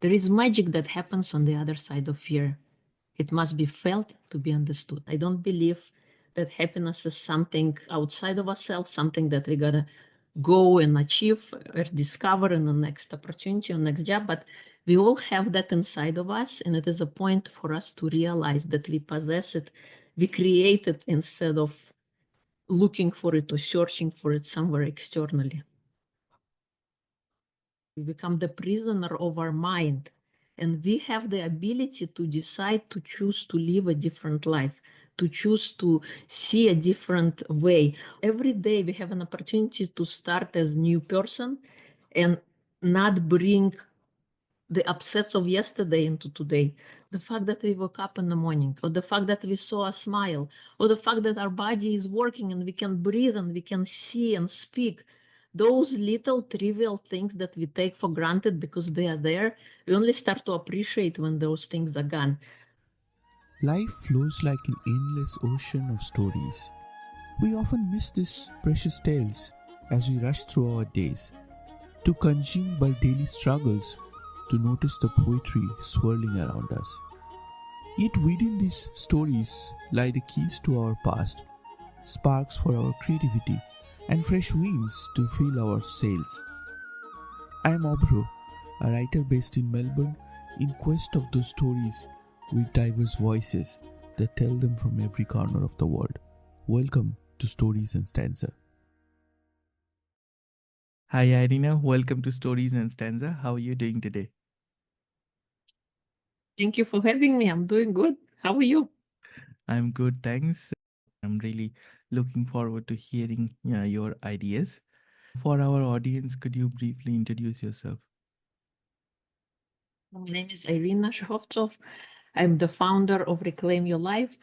There is magic that happens on the other side of fear. It must be felt to be understood. I don't believe that happiness is something outside of ourselves, something that we gotta go and achieve or discover in the next opportunity or next job, but we all have that inside of us, and it is a point for us to realize that we possess it, we create it instead of looking for it or searching for it somewhere externally. We become the prisoner of our mind, and we have the ability to decide to choose to live a different life, to choose to see a different way. Every day we have an opportunity to start as a new person and not bring the upsets of yesterday into today. The fact that we woke up in the morning, or the fact that we saw a smile, or the fact that our body is working and we can breathe and we can see and speak. Those little trivial things that we take for granted because they are there, we only start to appreciate when those things are gone. Life flows like an endless ocean of stories. We often miss these precious tales as we rush through our days, too consumed by daily struggles to notice the poetry swirling around us. Yet within these stories lie the keys to our past, sparks for our creativity, and fresh wings to fill our sails. I am Abhra, a writer based in Melbourne, in quest of those stories with diverse voices that tell them from every corner of the world. Welcome to Stories and Stanza. Hi Irina, welcome to Stories and Stanza. How are you doing today? Thank you for having me. I'm doing good. How are you? I'm good, thanks. I'm really looking forward to hearing your ideas. For our audience, could you briefly introduce yourself? My name is Irina Shehovsov. I'm the founder of Reclaim Your Life,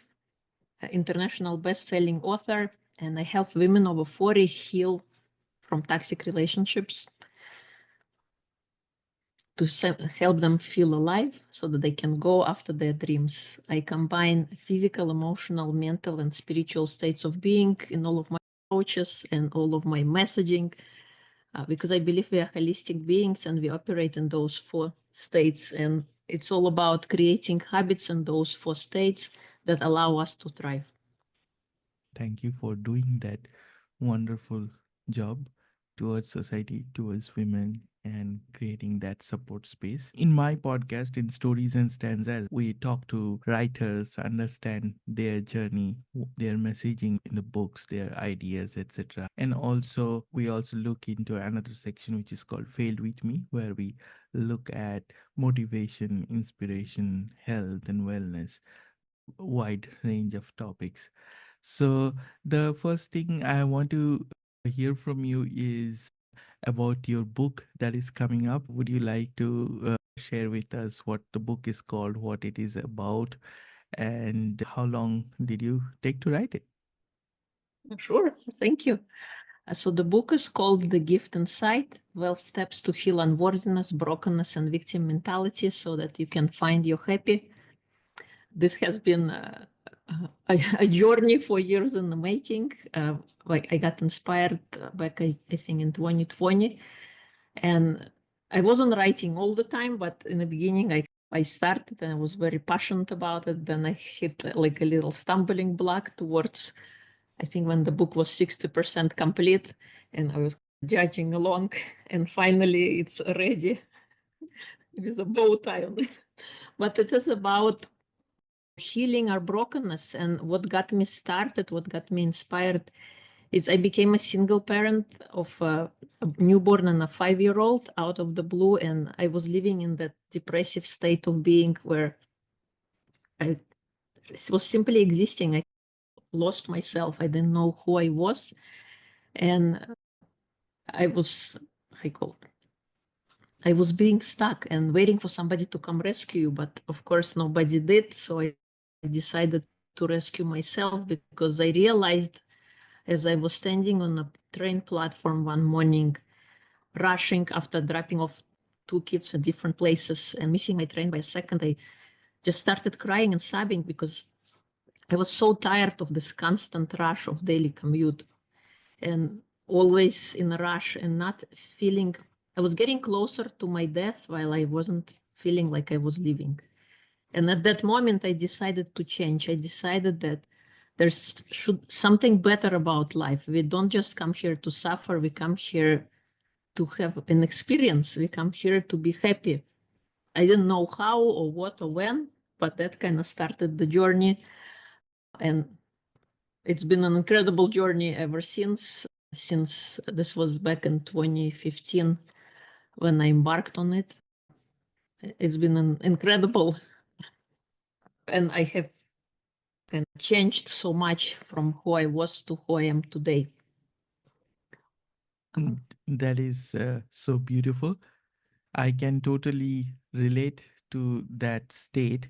an international best-selling author, and I help women over 40 heal from toxic relationships to help them feel alive so that they can go after their dreams. I combine physical, emotional, mental, and spiritual states of being in all of my approaches and all of my messaging, because I believe we are holistic beings and we operate in those 4 states. And it's all about creating habits in those 4 states that allow us to thrive. Thank you for doing that wonderful job towards society, towards women, and creating that support space. In my podcast, in Stories and Stanzas, we talk to writers, understand their journey, their messaging in the books, their ideas, etc. And also, we also look into another section which is called Failed With Me, where we look at motivation, inspiration, health, and wellness, wide range of topics. So, the first thing I want to hear from you is about your book that is coming up. Would you like to share with us what the book is called, what it is about, and how long did you take to write it? Sure, thank you. So the book is called The Gift Inside, 12 Steps to Heal Unworthiness, Brokenness, and Victim Mentality so that you can find your happy. This has been a journey for years in the making. Like I got inspired back, I think, in 2020. And I wasn't writing all the time, but in the beginning, I started and I was very passionate about it. Then I hit like a little stumbling block towards, I think, when the book was 60% complete and I was judging along, and finally it's ready with a bow tie on it. But it is about healing our brokenness. And what got me started, what got me inspired, is I became a single parent of a newborn and a 5-year-old out of the blue, and I was living in that depressive state of being where I was simply existing. I lost myself. I didn't know who I was, and I was, I was being stuck and waiting for somebody to come rescue, but of course nobody did. So I decided to rescue myself because I realized as I was standing on a train platform one morning, rushing after dropping off 2 kids at different places and missing my train by a second, I just started crying and sobbing because I was so tired of this constant rush of daily commute and always in a rush and not feeling. I was getting closer to my death while I wasn't feeling like I was living. And at that moment, I decided to change. I decided that there's something better about life. We don't just come here to suffer. We come here to have an experience. We come here to be happy. I didn't know how or what or when, but that kind of started the journey. And it's been an incredible journey ever since this was back in 2015 when I embarked on it. It's been an incredible, and I have kind of changed so much from who I was to who I am today. That is so beautiful. I can totally relate to that state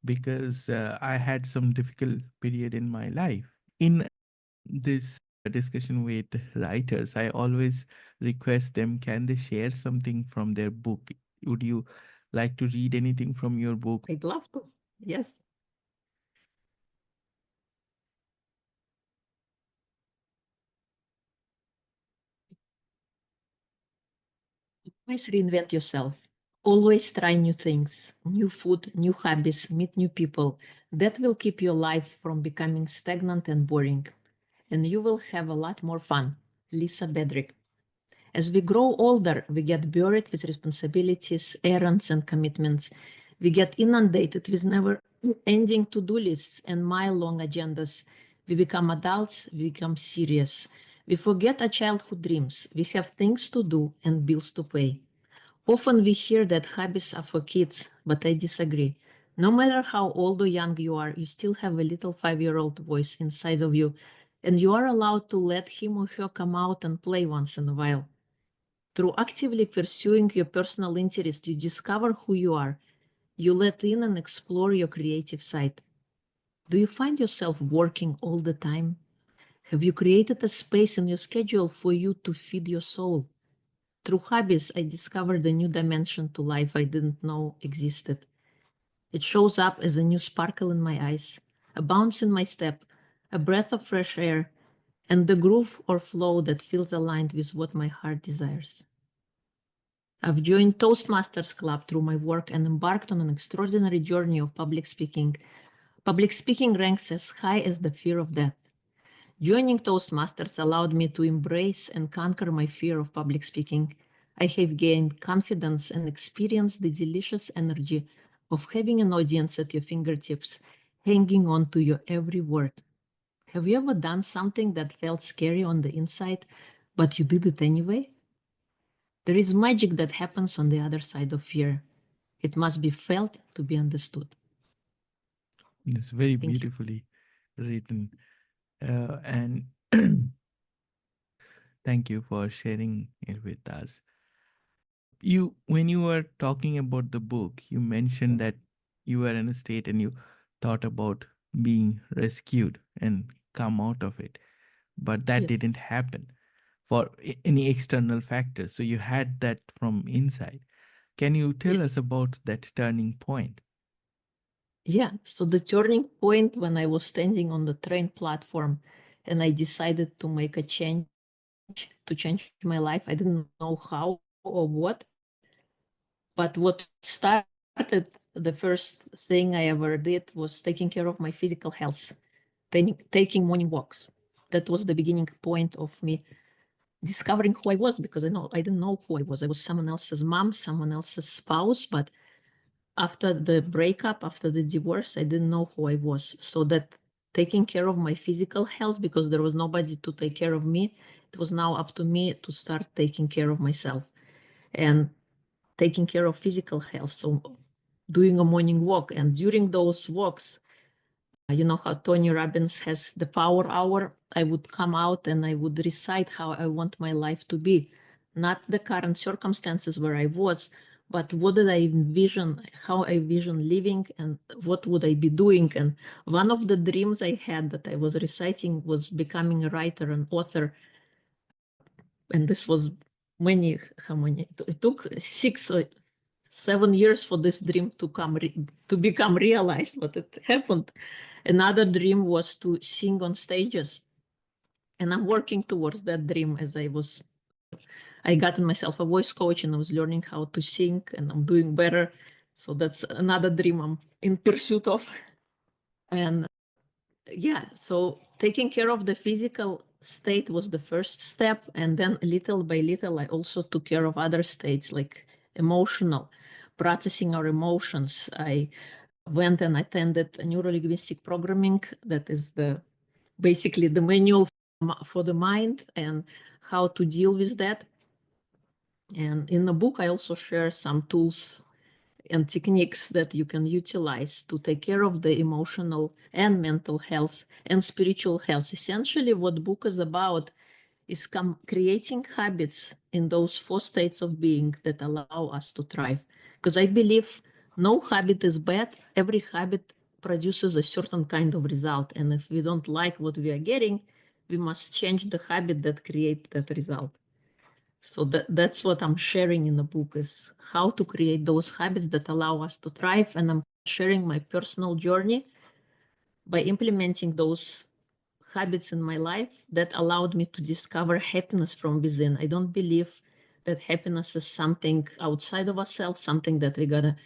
because I had some difficult period in my life. In this discussion with writers, I always request them, can they share something from their book? Would you like to read anything from your book? I'd love to. Yes. Always reinvent yourself. Always try new things, new food, new hobbies, meet new people. That will keep your life from becoming stagnant and boring. And you will have a lot more fun. Lisa Bedrick. As we grow older, we get buried with responsibilities, errands, and commitments. We get inundated with never-ending to-do lists and mile-long agendas. We become adults, we become serious. We forget our childhood dreams. We have things to do and bills to pay. Often we hear that hobbies are for kids, but I disagree. No matter how old or young you are, you still have a little 5-year-old voice inside of you, and you are allowed to let him or her come out and play once in a while. Through actively pursuing your personal interest, you discover who you are. You let in and explore your creative side. Do you find yourself working all the time? Have you created a space in your schedule for you to feed your soul? Through hobbies, I discovered a new dimension to life I didn't know existed. It shows up as a new sparkle in my eyes, a bounce in my step, a breath of fresh air, and the groove or flow that feels aligned with what my heart desires. I've joined Toastmasters Club through my work and embarked on an extraordinary journey of public speaking. Public speaking ranks as high as the fear of death. Joining Toastmasters allowed me to embrace and conquer my fear of public speaking. I have gained confidence and experienced the delicious energy of having an audience at your fingertips, hanging on to your every word. Have you ever done something that felt scary on the inside, but you did it anyway? There is magic that happens on the other side of fear. It must be felt to be understood. It's very Thank you. beautifully written. And thank you for sharing it with us. When you were talking about the book, you mentioned that you were in a state and you thought about being rescued and come out of it, but that Yes. didn't happen for any external factors. So you had that from inside. Can you tell Yes. us about that turning point? Yeah, so the turning point when I was standing on the train platform and I decided to make a change, to change my life. I didn't know how or what, but what started, the first thing I ever did was taking care of my physical health, taking morning walks. That was the beginning point of me discovering who I was, because I didn't know who I was. I was someone else's mom, someone else's spouse, but after the breakup, after the divorce, I didn't know who I was. So that taking care of my physical health, because there was nobody to take care of me, it was now up to me to start taking care of myself and taking care of physical health. So doing a morning walk, and during those walks, you know how Tony Robbins has the power hour. I would come out and I would recite how I want my life to be, not the current circumstances where I was, but what did I envision, how I envision living, and what would I be doing. And one of the dreams I had that I was reciting was becoming a writer and author. And this was how many? It took 6 or 7 years for this dream to become realized, but it happened. Another dream was to sing on stages, and I'm working towards that dream. I got myself a voice coach and I was learning how to sing, and I'm doing better. So that's another dream I'm in pursuit of. And yeah, so taking care of the physical state was the first step. And then little by little, I also took care of other states like emotional, processing our emotions. I went and attended a neurolinguistic programming that is basically the manual for the mind and how to deal with that. And in the book, I also share some tools and techniques that you can utilize to take care of the emotional and mental health and spiritual health. Essentially, what the book is about is creating habits in those 4 states of being that allow us to thrive. Because I believe no habit is bad. Every habit produces a certain kind of result. And if we don't like what we are getting, we must change the habit that create that result. So that's what I'm sharing in the book, is how to create those habits that allow us to thrive. And I'm sharing my personal journey by implementing those habits in my life that allowed me to discover happiness from within. I don't believe that happiness is something outside of ourselves, something that we gotta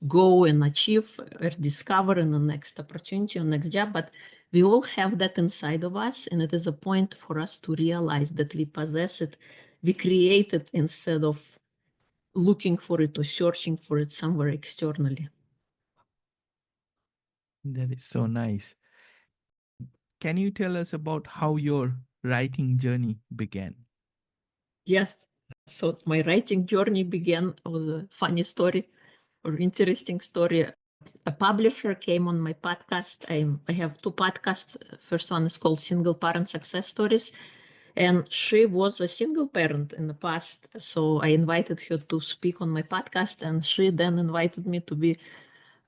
go and achieve or discover in the next opportunity or next job, but we all have that inside of us, and it is a point for us to realize that we possess it, we create it instead of looking for it or searching for it somewhere externally. That is so nice. Can you tell us about how your writing journey began? Yes. So my writing journey began with a funny story or interesting story. A publisher came on my podcast. I have 2 podcasts. First one is called Single Parent Success Stories. And she was a single parent in the past. So I invited her to speak on my podcast. And she then invited me to be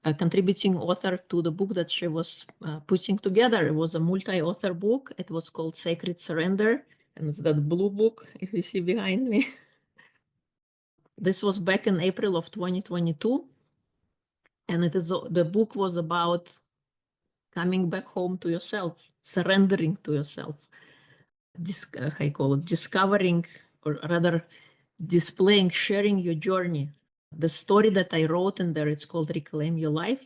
a contributing author to the book that she was putting together. It was a multi-author book. It was called Sacred Surrender. And it's that blue book, if you see behind me. This was back in April of 2022. And the book was about coming back home to yourself, surrendering to yourself, how you call it, discovering, or rather displaying, sharing your journey. The story that I wrote in there, it's called Reclaim Your Life.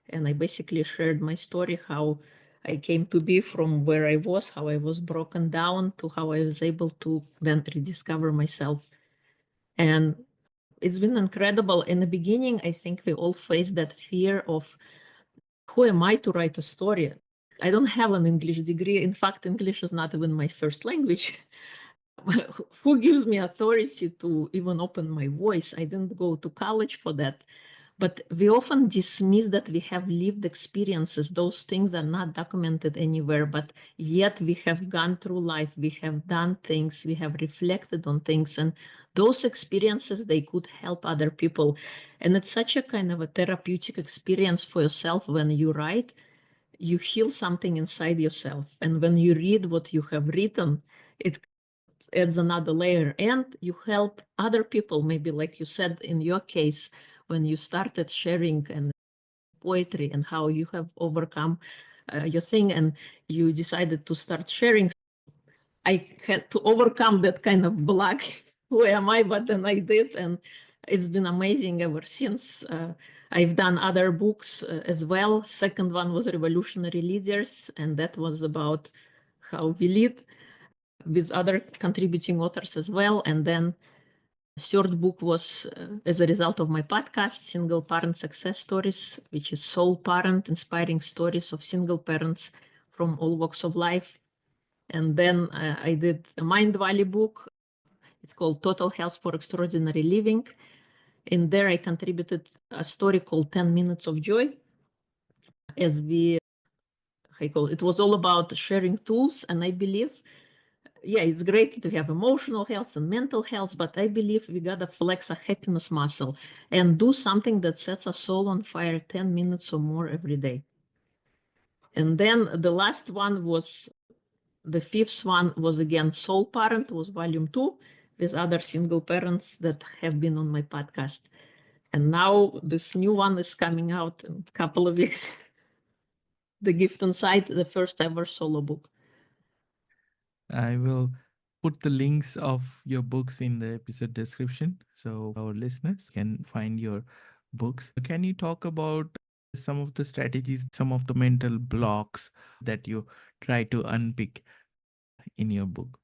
And I basically shared my story, how I came to be from where I was, how I was broken down, to how I was able to then rediscover myself. And it's been incredible. In the beginning, I think we all face that fear of, who am I to write a story? I don't have an English degree. In fact, English is not even my first language. Who gives me authority to even open my voice? I didn't go to college for that. But we often dismiss that we have lived experiences. Those things are not documented anywhere, but yet we have gone through life. We have done things. We have reflected on things. And those experiences, they could help other people. And it's such a kind of a therapeutic experience for yourself when you write. You heal something inside yourself. And when you read what you have written, it adds another layer, and you help other people. Maybe like you said in your case, when you started sharing and poetry and how you have overcome your thing and you decided to start sharing. I had to overcome that kind of block. Who am I? But then I did, and it's been amazing ever since. I've done other books as well. Second one was Revolutionary Leaders, and that was about how we lead, with other contributing authors as well. And then third book was as a result of my podcast, Single Parent Success Stories, which is Soul Parent, inspiring stories of single parents from all walks of life. And then I did a Mind Valley book. It's called Total Health for Extraordinary Living. In there, I contributed a story called 10 Minutes of Joy. As it was all about sharing tools. And I believe, yeah, it's great to have emotional health and mental health, but I believe we gotta flex a happiness muscle and do something that sets our soul on fire 10 minutes or more every day. And then the last one was, the fifth one was again Soul Parent, was volume 2, with other single parents that have been on my podcast. And now this new one is coming out in a couple of weeks. The Gift Inside, the first ever solo book. I will put the links of your books in the episode description so our listeners can find your books. Can you talk about some of the strategies, some of the mental blocks that you try to unpick in your book?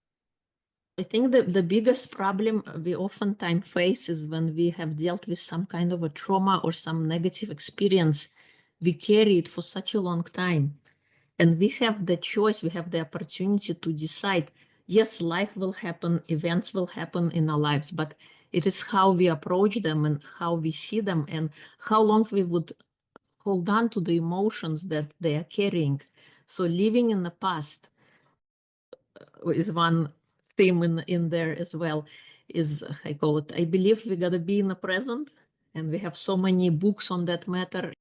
I think that the biggest problem we oftentimes face is when we have dealt with some kind of a trauma or some negative experience, we carry it for such a long time. And we have the choice, we have the opportunity to decide, yes, life will happen, events will happen in our lives, but it is how we approach them and how we see them and how long we would hold on to the emotions that they are carrying. So living in the past is one theme in there as well. Is I call it, I believe we gotta be in the present, and we have so many books on that matter.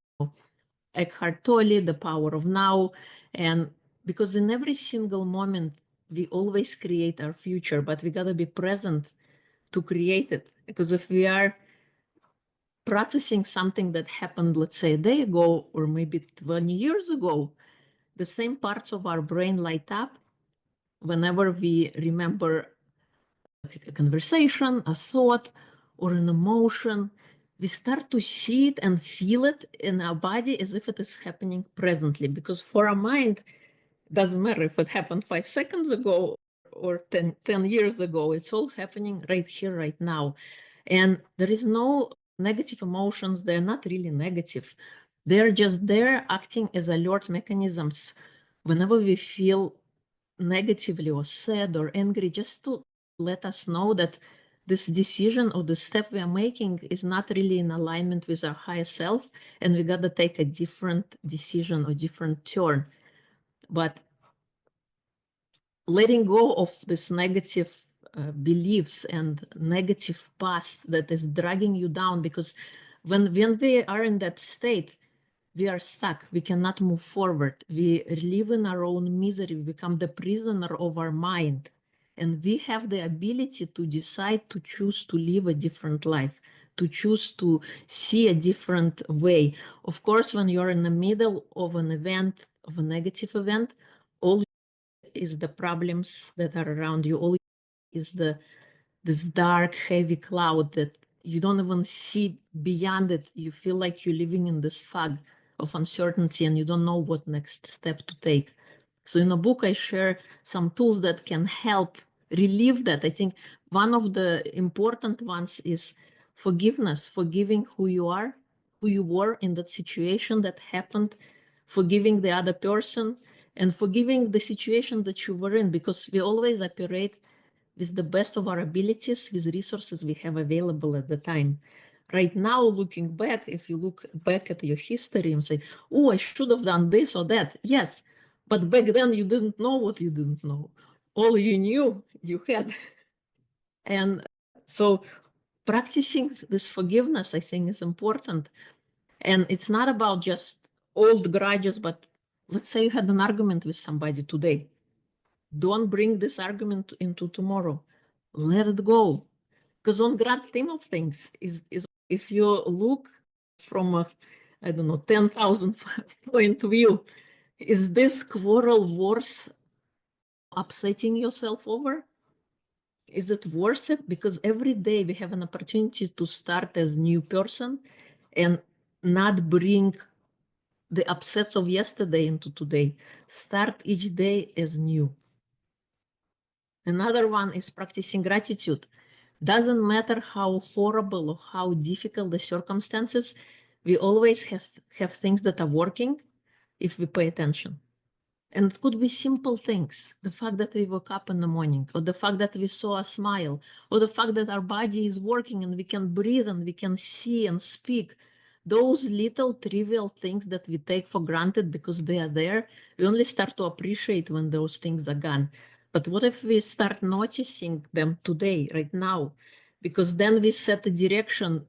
Eckhart Tolle, The Power of Now, and because in every single moment we always create our future, but we gotta be present to create it. Because if we are processing something that happened, let's say a day ago or maybe 20 years ago, the same parts of our brain light up whenever we remember a conversation, a thought, or an emotion. We start to see it and feel it in our body as if it is happening presently. Because for our mind, doesn't matter if it happened 5 seconds ago or 10 years ago, it's all happening right here, right now. And there is no negative emotions. They're not really negative. They're just there acting as alert mechanisms whenever we feel negatively or sad or angry, just to let us know that this decision or the step we are making is not really in alignment with our higher self, and we got to take a different decision or different turn. But letting go of this negative beliefs and negative past that is dragging you down, because when we are in that state, we are stuck. We cannot move forward. We live in our own misery. We become the prisoner of our mind. And we have the ability to decide to choose to live a different life, to choose to see a different way. Of course, when you're in the middle of an event, of a negative event, all is the problems that are around you. All is this dark, heavy cloud that you don't even see beyond it. You feel like you're living in this fog of uncertainty and you don't know what next step to take. So in a book, I share some tools that can help relieve that. I think one of the important ones is forgiveness, forgiving who you are, who you were in that situation that happened, forgiving the other person, and forgiving the situation that you were in, because we always operate with the best of our abilities, with resources we have available at the time. Right now, looking back, if you look back at your history and say, oh, I should have done this or that. Yes, but back then you didn't know what you didn't know. All you knew, you had. And so practicing this forgiveness, I think, is important. And it's not about just old grudges, but let's say you had an argument with somebody today. Don't bring this argument into tomorrow. Let it go. Because on grand theme of things is if you look from a, I don't know, 10,000 point view, is this quarrel worth upsetting yourself over? Is it worth it? Because every day we have an opportunity to start as new person and not bring the upsets of yesterday into today. Start each day as new. Another one is practicing gratitude. Doesn't matter how horrible or how difficult the circumstances, we always have things that are working if we pay attention. And it could be simple things. The fact that we woke up in the morning, or the fact that we saw a smile, or the fact that our body is working and we can breathe and we can see and speak. Those little trivial things that we take for granted because they are there, we only start to appreciate when those things are gone. But what if we start noticing them today, right now? Because then we set a direction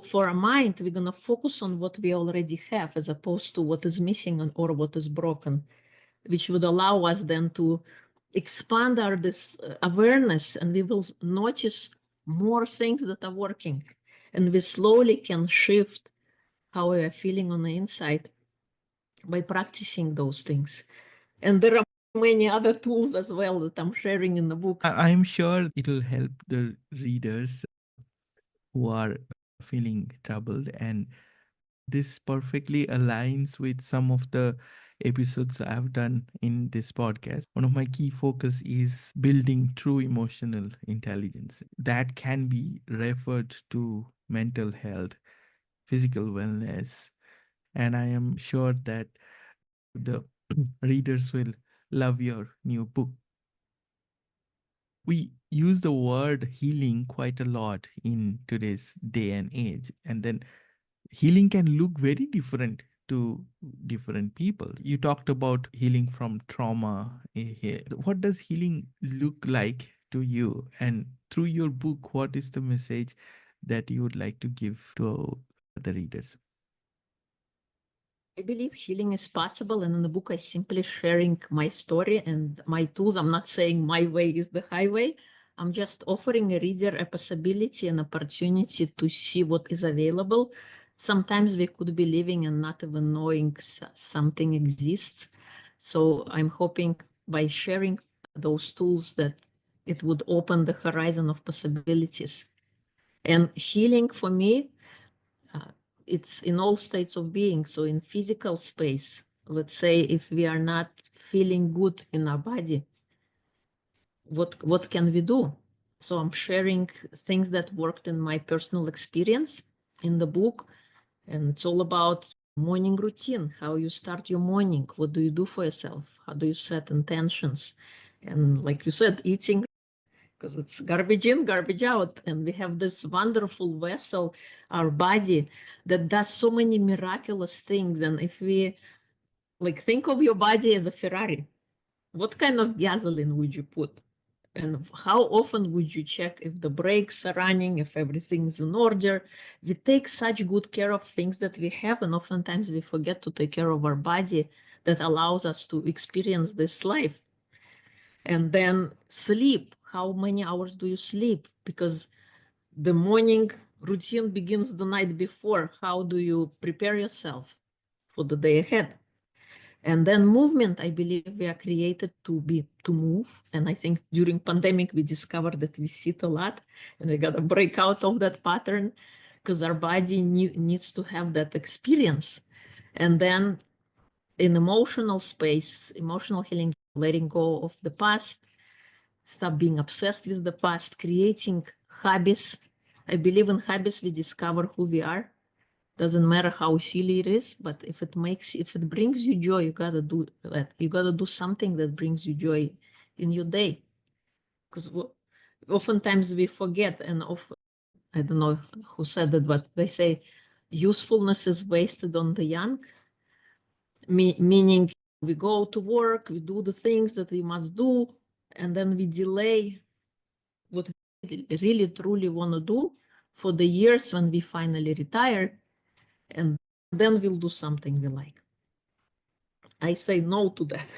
for our mind. We're going to focus on what we already have as opposed to what is missing or what is broken, which would allow us then to expand our this awareness, and we will notice more things that are working, and we slowly can shift how we are feeling on the inside by practicing those things. And there are many other tools as well that I'm sharing in the book. I'm sure it'll help the readers who are feeling troubled. And this perfectly aligns with some of the episodes I've done in this podcast. One of my key focus is building true emotional intelligence that can be referred to mental health, physical wellness, and I am sure that the readers will love your new book. We use the word healing quite a lot in today's day and age, and then healing can look very different to different people. You talked about healing from trauma here. What does healing look like to you? And through your book, what is the message that you would like to give to the readers? I believe healing is possible, and in the book I simply sharing my story and my tools. I'm not saying my way is the highway. I'm just offering a reader a possibility and opportunity to see what is available. Sometimes we could be living and not even knowing something exists. So I'm hoping by sharing those tools that it would open the horizon of possibilities. And healing for me, uh, it's in all states of being. So in physical space, let's say if we are not feeling good in our body, what can we do? So I'm sharing things that worked in my personal experience in the book, and it's all about morning routine, how you start your morning, what do you do for yourself, how do you set intentions, and like you said, eating, because it's garbage in, garbage out. And we have this wonderful vessel, our body, that does so many miraculous things. And if we like think of your body as a Ferrari, what kind of gasoline would you put? And how often would you check if the brakes are running, if everything's in order? We take such good care of things that we have, and oftentimes we forget to take care of our body that allows us to experience this life. And then sleep. How many hours do you sleep? Because the morning routine begins the night before. How do you prepare yourself for the day ahead? And then movement, I believe we are created to move. And I think during pandemic, we discovered that we sit a lot, and we got to break out of that pattern because our body needs to have that experience. And then in emotional space, emotional healing, letting go of the past, stop being obsessed with the past, creating hobbies. I believe in hobbies, we discover who we are. Doesn't matter how silly it is, but if it brings you joy, you gotta do that. You gotta do something that brings you joy in your day. Because oftentimes we forget, and I don't know who said that, but they say usefulness is wasted on the young, meaning we go to work, we do the things that we must do, and then we delay what we really truly want to do for the years when we finally retire, and then we'll do something we like. I say no to that.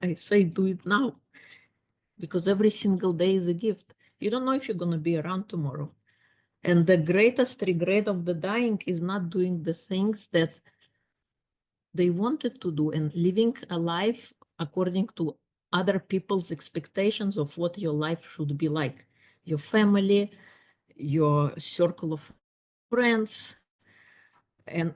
I say do it now, because every single day is a gift. You don't know if you're going to be around tomorrow. And the greatest regret of the dying is not doing the things that they wanted to do and living a life according to other people's expectations of what your life should be like. Your family, your circle of friends. And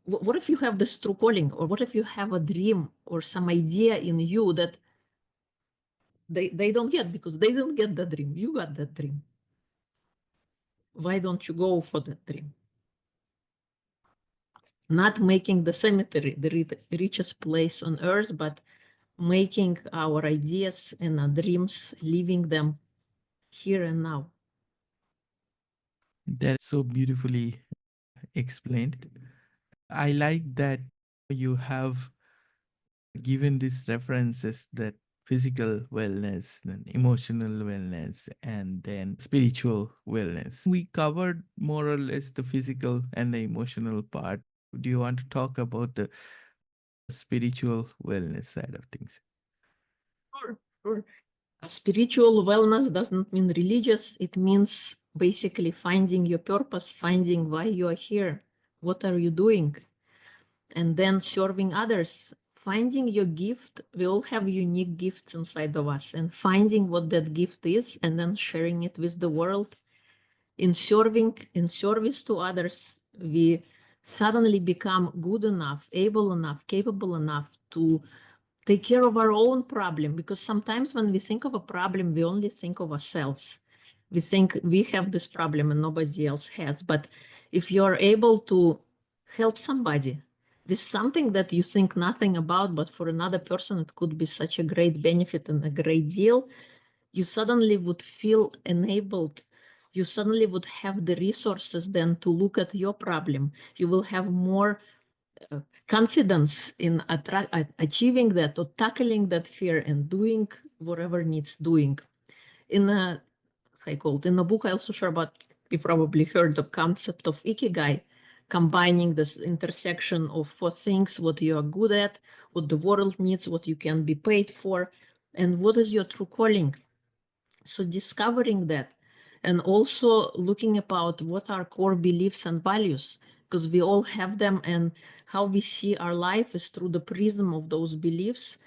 what if you have this true calling, or what if you have a dream or some idea in you that they don't get, because they don't get the dream, you got that dream? Why don't you go for that dream? Not making the cemetery the richest place on earth, but making our ideas and our dreams, living them here and now. That's so beautifully explained. I like that you have given these references, that physical wellness, then emotional wellness, and then spiritual wellness. We covered more or less the physical and the emotional part. Do you want to talk about the spiritual wellness side of things? Sure, sure. Spiritual wellness doesn't mean religious. It means basically finding your purpose, finding why you are here, what are you doing, and then serving others, finding your gift. We all have unique gifts inside of us, and finding what that gift is and then sharing it with the world in service to others, we suddenly become good enough, able enough, capable enough to take care of our own problem. Because sometimes when we think of a problem, we only think of ourselves. We think we have this problem and nobody else has. But if you're able to help somebody with something that you think nothing about, but for another person, it could be such a great benefit and a great deal, you suddenly would feel enabled. You suddenly would have the resources then to look at your problem. You will have more confidence in achieving that or tackling that fear and doing whatever needs doing. In a book I also share about, you probably heard the concept of ikigai, combining this intersection of 4 things: what you are good at, what the world needs, what you can be paid for, and what is your true calling. So discovering that, and also looking about what are core beliefs and values, because we all have them, and how we see our life is through the prism of those beliefs,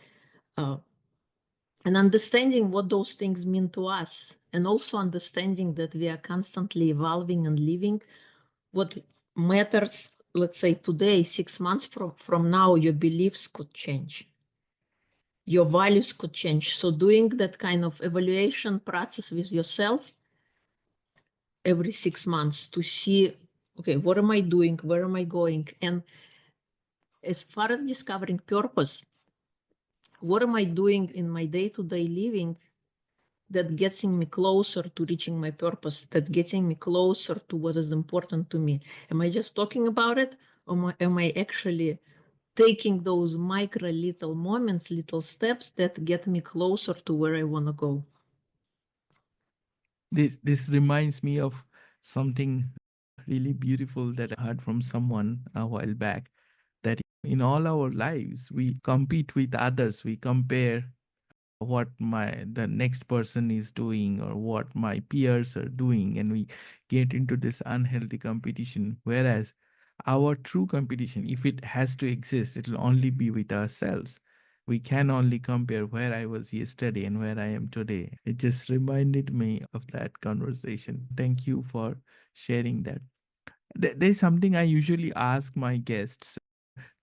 and understanding what those things mean to us, and also understanding that we are constantly evolving and living. What matters, let's say today, 6 months from now, your beliefs could change. Your values could change. So doing that kind of evaluation process with yourself every 6 months to see, okay, what am I doing? Where am I going? And as far as discovering purpose, what am I doing in my day-to-day living that gets me closer to reaching my purpose, that getting me closer to what is important to me? Am I just talking about it, or am I actually taking those micro little moments, little steps that get me closer to where I want to go? This reminds me of something really beautiful that I heard from someone a while back, that in all our lives we compete with others. We compare what the next person is doing or what my peers are doing, and we get into this unhealthy competition. Whereas our true competition, if it has to exist, it will only be with ourselves. We can only compare where I was yesterday and where I am today. It just reminded me of that conversation. Thank you for sharing that. There's something I usually ask my guests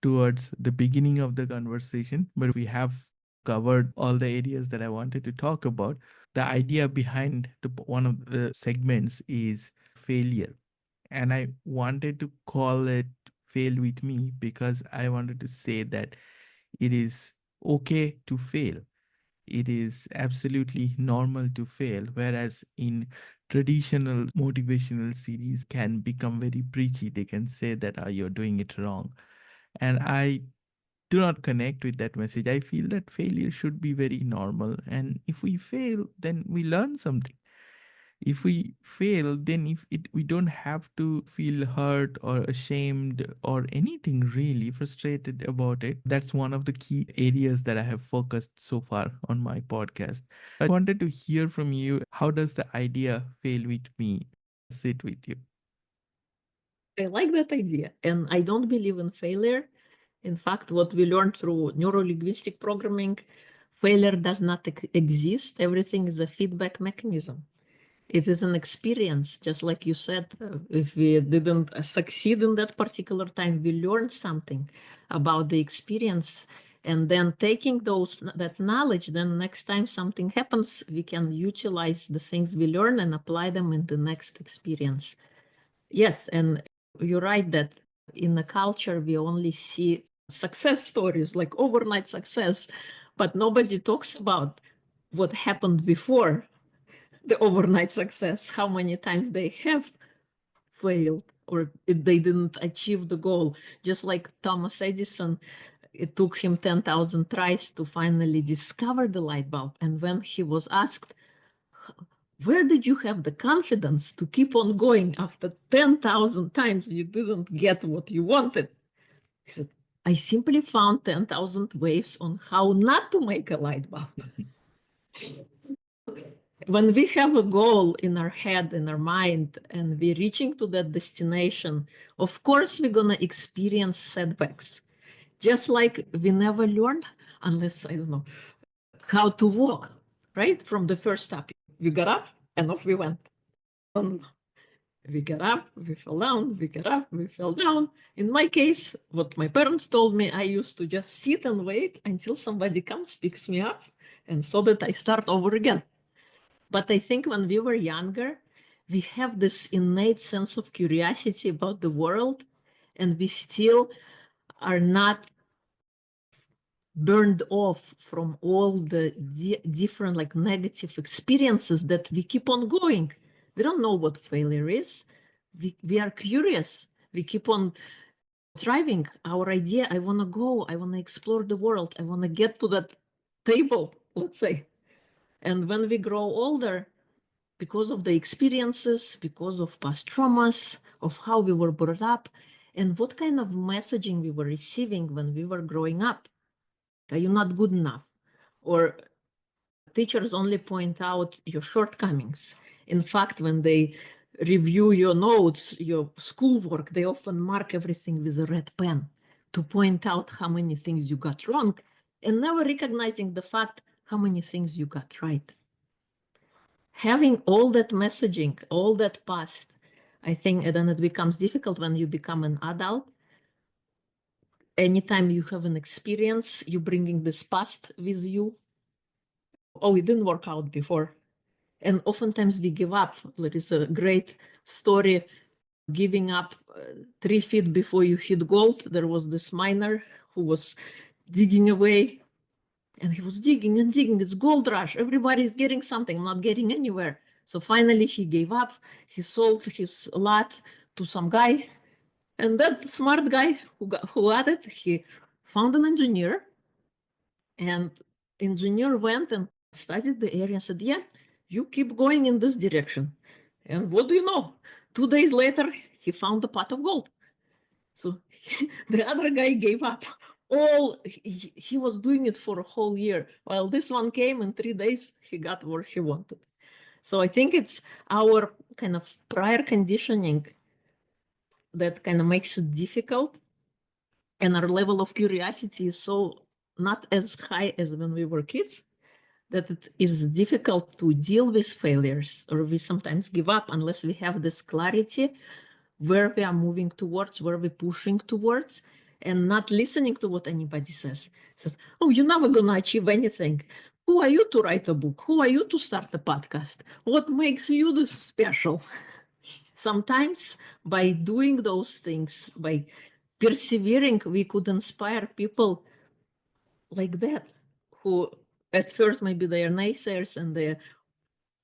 towards the beginning of the conversation, but we have covered all the areas that I wanted to talk about. The idea behind one of the segments is failure. And I wanted to call it Fail With Me because I wanted to say that it is okay to fail. It is absolutely normal to fail. Whereas in traditional motivational series can become very preachy. They can say that you're doing it wrong. And I do not connect with that message. I feel that failure should be very normal. And if we fail, then we learn something. If we fail, then we don't have to feel hurt or ashamed or anything, really frustrated about it. That's one of the key areas that I have focused so far on my podcast. I wanted to hear from you. How does the idea Fail With Me sit with you? I like that idea, and I don't believe in failure. In fact, what we learned through neuro-linguistic programming, failure does not exist. Everything is a feedback mechanism. It is an experience, just like you said. If we didn't succeed in that particular time, we learned something about the experience, and then taking that knowledge, then next time something happens, we can utilize the things we learn and apply them in the next experience. Yes, and you're right that in the culture we only see success stories, like overnight success, but nobody talks about what happened before the overnight success, how many times they have failed or they didn't achieve the goal. Just like Thomas Edison, it took him 10,000 tries to finally discover the light bulb. And when he was asked, where did you have the confidence to keep on going after 10,000 times you didn't get what you wanted? He said, I simply found 10,000 ways on how not to make a light bulb. When we have a goal in our head, in our mind, and we're reaching to that destination, of course, we're going to experience setbacks. Just like we never learned, unless, I don't know, how to walk, right? From the first step, we got up and off we went. We get up, we fell down, we get up, we fell down. In my case, what my parents told me, I used to just sit and wait until somebody comes, picks me up, and so that I start over again. But I think when we were younger, we have this innate sense of curiosity about the world, and we still are not burned off from all the different like negative experiences that we keep on going. We don't know what failure is. We are curious. We keep on striving. Our idea, I want to go, I want to explore the world, I want to get to that table, let's say. And when we grow older, because of the experiences, because of past traumas, of how we were brought up, and what kind of messaging we were receiving when we were growing up. Are you not good enough? Or teachers only point out your shortcomings. In fact, when they review your notes, your schoolwork, they often mark everything with a red pen to point out how many things you got wrong and never recognizing the fact how many things you got right. Having all that messaging, all that past, I think then it becomes difficult when you become an adult. Anytime you have an experience, you're bringing this past with you. Oh, it didn't work out before. And oftentimes we give up. There is a great story, giving up 3 feet before you hit gold. There was this miner who was digging away, and he was digging and digging. It's gold rush. Everybody's getting something, not getting anywhere. So finally he gave up. He sold his lot to some guy. And that smart guy who got it, he found an engineer. And engineer went and studied the area and said, yeah, you keep going in this direction. And what do you know? 2 days later, he found a pot of gold. So the other guy gave up. He was doing it for a whole year, while this one came in 3 days, he got where he wanted. So I think it's our kind of prior conditioning that kind of makes it difficult. And our level of curiosity is so not as high as when we were kids, that it is difficult to deal with failures, or we sometimes give up unless we have this clarity where we are moving towards, where we're pushing towards, and not listening to what anybody says, oh, you're never going to achieve anything. Who are you to write a book? Who are you to start a podcast? What makes you this special? Sometimes by doing those things, by persevering, we could inspire people like that, who at first maybe they are naysayers and they're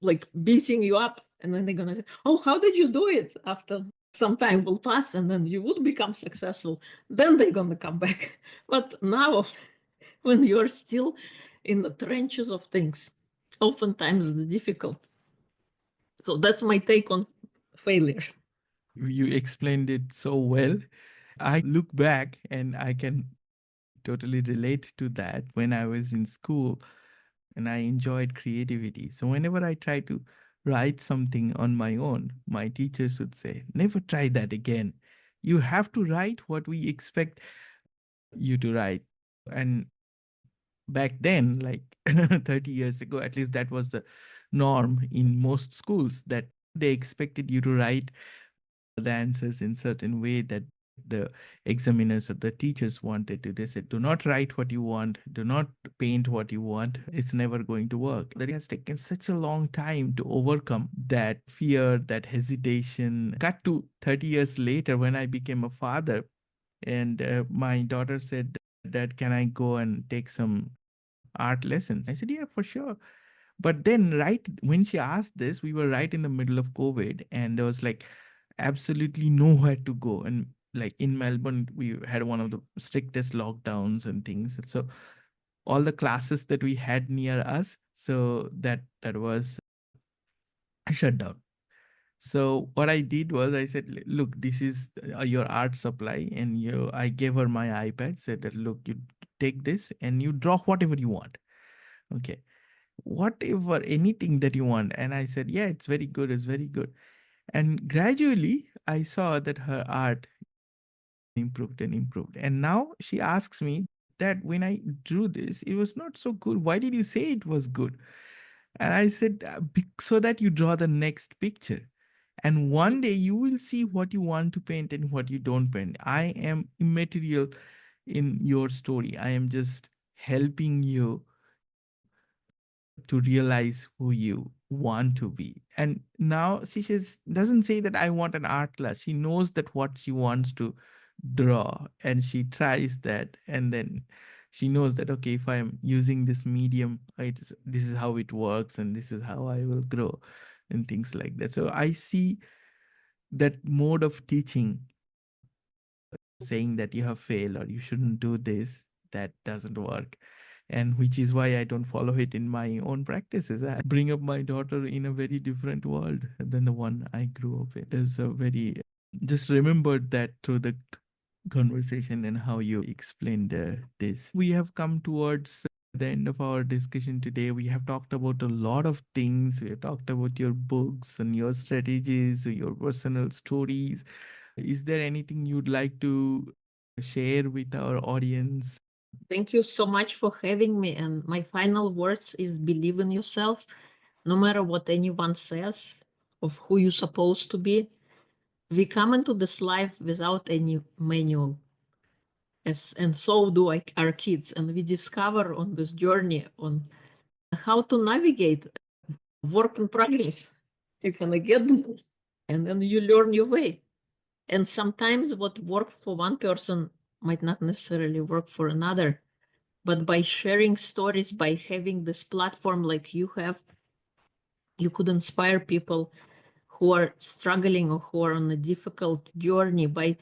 like beating you up, and then they're gonna say, oh, how did you do it? After some time will pass and then you would become successful, then they're gonna come back. But now, when you're still in the trenches of things, oftentimes it's difficult. So that's my take on failure. You explained it so well. I look back and I can totally relate to that. When I was in school and I enjoyed creativity. So whenever I try to write something on my own, my teachers would say, never try that again. You have to write what we expect you to write. And back then, like 30 years ago, at least that was the norm in most schools, that they expected you to write the answers in certain way that the examiners or the teachers wanted to. They said, do not write what you want, do not paint what you want, it's never going to work. That has taken such a long time to overcome that fear, that hesitation. Cut to 30 years later, when I became a father, and my daughter said, dad, can I go and take some art lessons? I said, yeah, for sure. But then, right when she asked this, we were right in the middle of COVID, and there was like absolutely nowhere to go. And like in Melbourne, we had one of the strictest lockdowns and things. So all the classes that we had near us, so that was shut down. So what I did was I said, look, this is your art supply, and I gave her my iPad. Said that, look, you take this and you draw whatever you want. Okay, whatever, anything that you want. And I said, yeah, it's very good, it's very good. And gradually I saw that her art improved and improved. And now she asks me that, when I drew this, it was not so good, why did you say it was good? And I said, so that you draw the next picture. And one day you will see what you want to paint and what you don't paint. I am immaterial in your story. I am just helping you to realize who you want to be. And now she says, doesn't say that I want an art class. She knows that what she wants to draw, and she tries that. And then she knows that, okay, if I'm using this medium, this is how it works, and this is how I will grow, and things like that. So I see that mode of teaching, saying that you have failed or you shouldn't do this, that doesn't work. And which is why I don't follow it in my own practices. I bring up my daughter in a very different world than the one I grew up in. There's a very, just remembered that through the conversation and how you explained this. We have come towards the end of our discussion today. We have talked about a lot of things. We have talked about your books and your strategies, your personal stories. Is there anything you'd like to share with our audience? Thank you so much for having me. And my final words is believe in yourself, no matter what anyone says of who you're supposed to be. We come into this life without any manual, and so do our kids. And we discover on this journey on how to navigate work in progress. You can get them, and then you learn your way. And sometimes what worked for one person might not necessarily work for another. But by sharing stories, by having this platform like you have, you could inspire people who are struggling or who are on a difficult journey by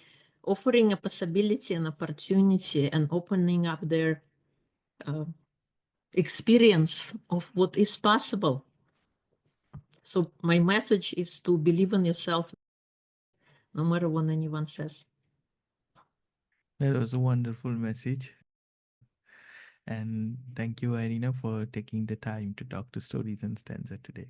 offering a possibility and opportunity and opening up their uh, experience of what is possible. So my message is to believe in yourself, no matter what anyone says. That was a wonderful message. And thank you, Irina, for taking the time to talk to Stories and Stanza today.